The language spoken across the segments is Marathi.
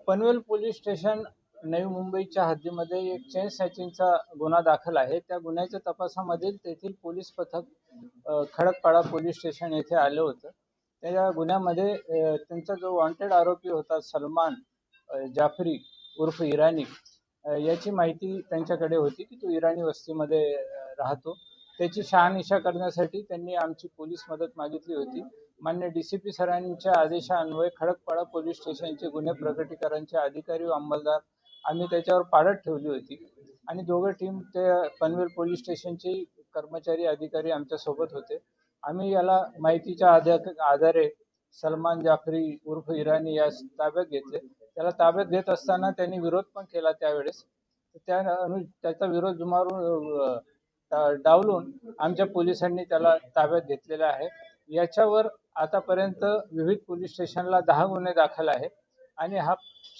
पनवेल पोलीस स्टेशन नवी मुंबईच्या हद्दीमध्ये एक चेन स्नॅचिंगचा गुन्हा दाखल आहे. त्या गुन्ह्याच्या तपासामध्ये तेथील पोलीस पथक खडकपाडा पोलीस स्टेशन येथे आलं होतं. त्या गुन्ह्यामध्ये त्यांचा जो वॉन्टेड आरोपी होता सलमान जाफरी उर्फ इराणी, याची माहिती त्यांच्याकडे होती की तो इराणी वस्तीमध्ये राहतो. त्याची शहानिशा करण्यासाठी त्यांनी आमची पोलीस मदत मागितली होती. मान्य DCP सरांच्या आदेशान्वये खडकपाडा पोलीस स्टेशनचे गुन्हे प्रकटीकरणचे अधिकारी व अंमलदार आम्ही त्याच्यावर पाळत ठेवली होती आणि दोघं टीम ते पनवेल पोलीस स्टेशनचे कर्मचारी अधिकारी आमच्या सोबत होते. आम्ही याला माहितीच्या आधारे सलमान जाफरी उर्फ इराणी यास ताब्यात घेतले. त्याला ताब्यात घेत असताना त्यांनी विरोध पण केला त्यावेळेस. त्याचा विरोध जुमारून डावलून आमच्या पोलिसांनी त्याला ताब्यात घेतलेला आहे. याच्यावर आतापर्यंत विविध पोलीस स्टेशनला 10 गुन्हे दाखल आहेत आणि हा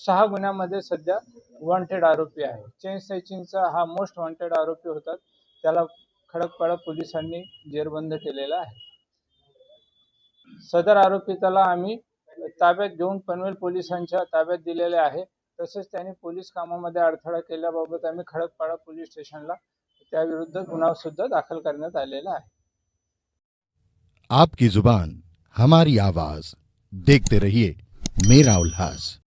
6 गुन्ह्यामध्ये सध्या वॉन्टेड आरोपी आहे. चेन स्नॅचिंगचा हा मोस्ट वॉन्टेड आरोपी होता. त्याला खडकपाडा पोलिसांनी जेरबंद केलेला आहे. सदर आरोपिताला आम्ही ताब्यात घेऊन पनवेल पोलिसांच्या ताब्यात दिलेले आहे. तसेच त्यांनी पोलीस कामामध्ये अडथळा केल्याबाबत आम्ही खडकपाडा पोलीस स्टेशनला त्याविरुद्ध गुन्हा सुद्धा दाखल करण्यात आलेला आहे. आपकी जुबान हमारी आवाज, देखते रहिए मेरा उल्लास।